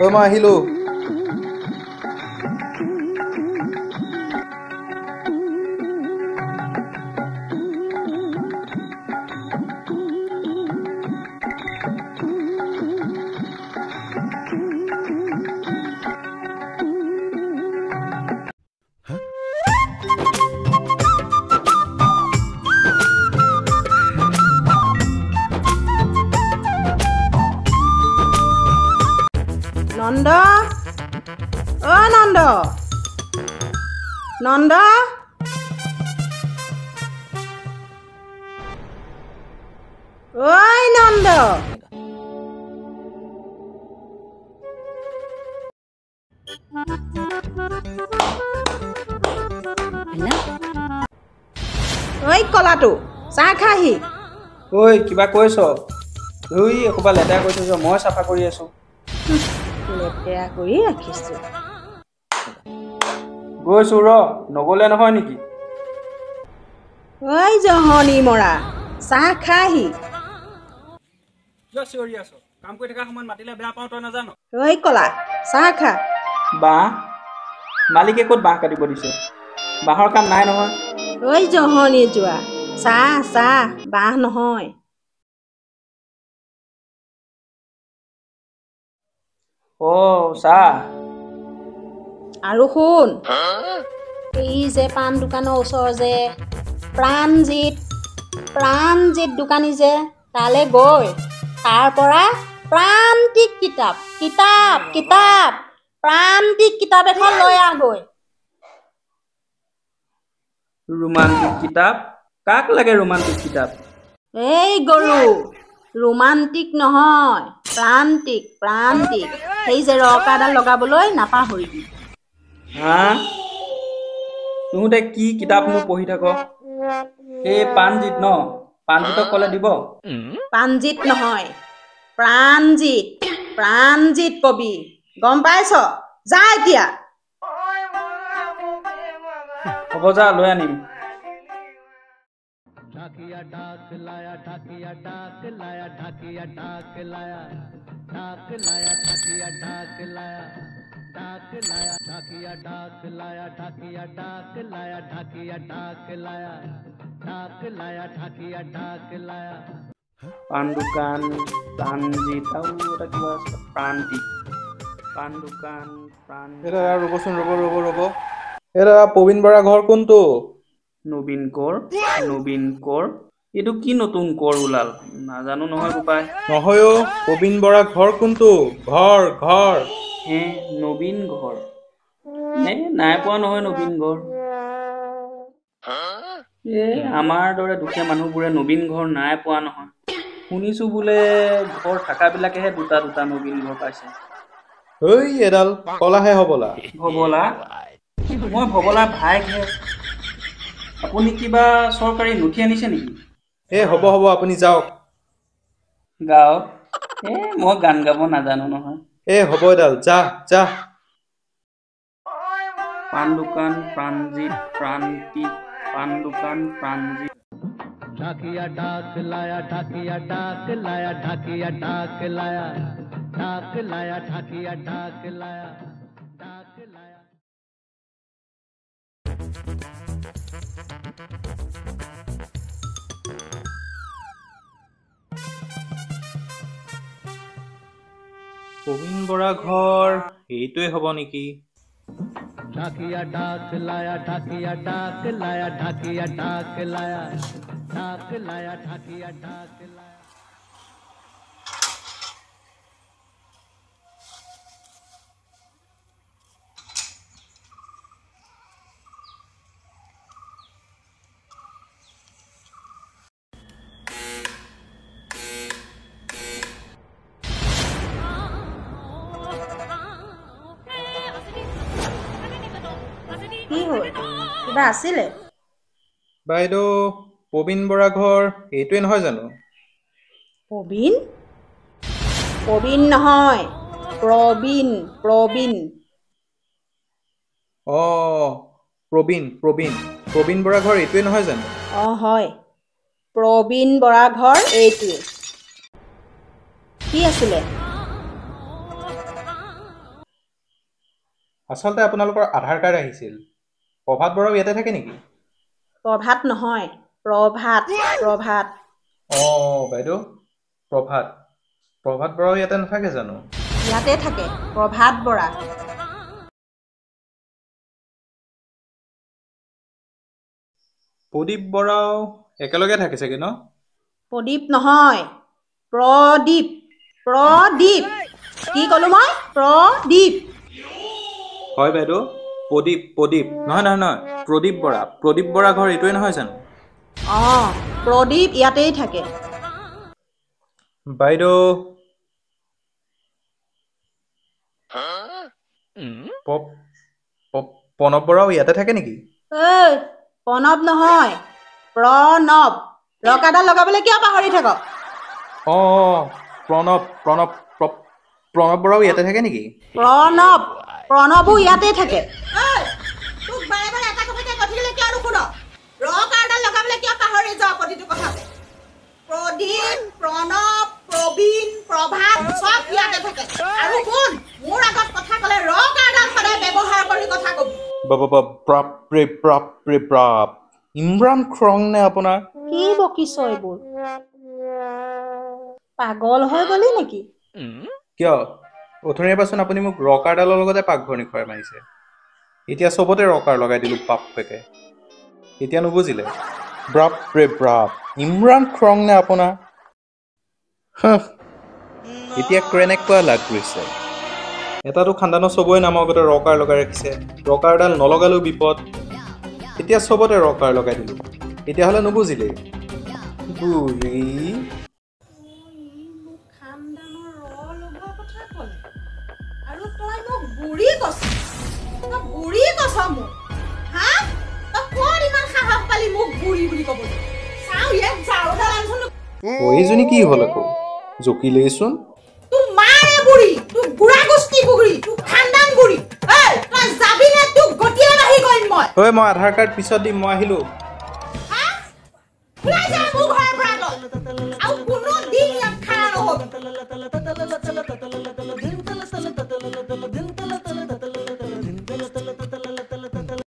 মই আহিলোঁ। নন্দ অ নন্দ নন্দ ঐ নন্দ ঐ কলাটো চাহ খাহি ঐ কিবা কৈছ? এসোপা লেতেৰা কৰি থৈছ, মই চাফা কৰি আছোঁ। লেতেৰা কৰি ৰাখিছো। গৈছোঁ নগ'লে নহয় নেকি? ঐ জহনি মৰা চাহ খাহি। কিয় চিঞৰি আছ? কাম কৰি থকা সময়ত মাতিলে বেয়া পাওঁ, তই নাজানো? ঐ কলা চাহ খা। বাঁহ? মালিকে ক'ত বাঁহ কাটিব দিছে? বাঁহৰ কাম নাই নহয়। ঐ জহনি যোৱা চাহ চাহ, বাঁহ নহয়। চাহ। আৰু শুন, এই যে পাণ দোকানৰ ওচৰ যে প্ৰাণজিত দোকানী যে তালৈ গৈ তাৰ পৰা প্ৰান্তিক কিতাপ এখন লৈ আহগৈ। ৰোমান্টিক কিতাপ? কাক লাগে ৰোমান্টিক কিতাপ? এই গৰু, ৰোমান্টিক নহয়, প্ৰান্তিক। সেই যে ৰকাডাল লগাবলৈ নাপাহৰিবি। হা? তহঁতে কি কিতাপনো পঢ়ি থাক? এই প্ৰাণজিত ন? প্ৰাণজিতক ক'লে দিব? প্ৰাণজিত নহয়, প্ৰাণজিত কবি। গম পাইছ? যা এতিয়া। হ'ব যা, লৈ আনিম। ढाकिया ढाक लाया ढाकिया ढाक लाया ढाकिया ढाक लाया ढाक लाया ढाकिया ढाक लाया ढाक लाया ढाकिया ढाक लाया ढाकिया ढाक लाया ढाकिया ढाक लाया ढाक लाया ढाकिया ढाक लाया পাণ দোকান প্ৰাণজিত আৰু এটা কিবা আছে প্ৰান্তিক। পাণ দোকান দাদা ৰ'বচোন, ৰ'ব। এই দাদা প্ৰবীণ বৰা ঘৰ কোনটো? নবীন কৰ। এইটো কি নতুন কৰ ওলাল? নাজানো নহয় বোপাই। নহয় অ', প্ৰবীণ বৰা ঘৰ কোনটো? ঘৰ। নবীন ঘৰ? নাই পোৱা নহয় নবীন ঘৰ। আমাৰ দৰে দুখীয়া মানুহবোৰে নবীন ঘৰ নাই পোৱা নহয়। শুনিছো বোলে ঘৰ থাকাবিলাকেহে দুটা নবীন ঘৰ পাইছে। এডাল কলাহে হবলা। ভবলা? মই ভবলা ভাইকহে। আপুনি কিবা চৰকাৰী নথি আনিছে নেকি? হ'ব আপুনি যাওক। গাওক? মই গান গাব নাজানো নহয়। হ'ব এডাল, যা। পাণ দোকান প্ৰাণজিত প্ৰান্তিক, পাণ দোকান প্ৰাণজিত। ढाकिया ढाक लाया ढाकिया ढाक लाया ढाकिया ढाक लाया ढाक लाया ढाकिया ढाक लाया ढाक लाया। প্ৰবীণ বৰা ঘৰ এইটোৱে হ'ব নেকি? ढाकिया ढाक लाया ढाकिया ढाक लाया ढाकिया ढाक लाया ढाक लाया ढाकिया ढाक लाया। কি হ'ল? কিবা আছিলে? বাইদেউ, প্ৰবীণ বৰা ঘৰ এইটোৱে নহয় জানো? প্ৰবীণ নহয়, প্ৰবীণ। প্ৰবীণ বৰা ঘৰ এইটোৱে নহয় জানো? হয়, প্ৰবীণ বৰা ঘৰ এইটোৱে। কি আছিলে? আচলতে আপোনালোকৰ আধাৰ কাৰ্ড আহিছিল প্ৰভাত বৰাও ইয়াতে থাকে নেকি প্ৰভাত নহয় প্ৰভাত প্ৰভাত বাইদেউ প্ৰভাত বৰাও ইয়াতে নাথাকে জানো ইয়াতে থাকে প্ৰভাত বৰা প্ৰদীপ বৰাও একেলগে থাকে চাগে ন প্ৰদীপ নহয় প্ৰদীপ প্ৰদীপ কি ক'লো মই প্ৰদীপ হয় বাইদেউ প্ৰদীপ নহয় প্ৰদীপ বৰা ঘৰ এইটোৱে নহয় জানো প্ৰদীপ ইয়াতেই থাকে বাইদেউ প্ৰণৱ বৰাও ইয়াতে থাকে নেকি প্ৰণৱ নহয় প্ৰণৱ ৰকাডাল লগাবলৈ কিয় পাহৰি থাক প্ৰণৱ বৰাও ইয়াতে থাকে নেকি প্ৰণৱো ইয়াতে থাকে প্ৰদীপ প্ৰণৱ প্ৰবীণ প্ৰভাত চব ইয়াতে থাকে আৰু শুন মোৰ আগত কথা ক'লে ৰকাডাল সদায় ব্যৱহাৰ কৰি কথা কবি বাপ ইমৰান খং নে আপোনাৰ কি বকিছ এইবোৰ পাগল হৈ গলি নেকি কিয় অথনিৰ পাচোন আপুনি মোক ৰকাৰডালৰ লগতে পাকঘৰ নিখুৱাই মাৰিছে এতিয়া চবতে ৰকাৰ লগাই দিলোঁ বাপেকে এতিয়া নুবুজিলে বাপ ইমৰান খং নে আপোনাৰ এতিয়া কেনেকুৱা লাগ গৈছে এটাতো খানদানৰ চবৰে নামৰ আগতে ৰকাৰ লগাই ৰাখিছে ৰকাৰডাল নলগালেও বিপদ এতিয়া চবতে ৰকাৰ লগাই দিলোঁ তেতিয়াহ'লে নুবুজিলে বুঢ়ী আৰু তই মোক বুঢ়ী কৈছ মোক হা তই ক'ত ইমান সাহস পালি মোক বুঢ়ী বুলি ক'বলৈ চাওঁ ইয়াত ঝাৰুডাল আনচোন এইজনী কি হ'ল আকৌ জকিলেইচোন তোৰ মাৰে বুঢ়ী তোৰ বুঢ়া গোষ্ঠী বুঢ়ী তোৰ খানদান বুঢ়ী তই যাবি নে তোক গতিয়াই বাঢ়ি কৰিম মই আধাৰ কাৰ্ড পিছত দিম মই আহিলোঁ ওলাই যা মোৰ ঘৰৰ পৰা তই আৰু কোনো দিন ইয়াত খানা নহ'ব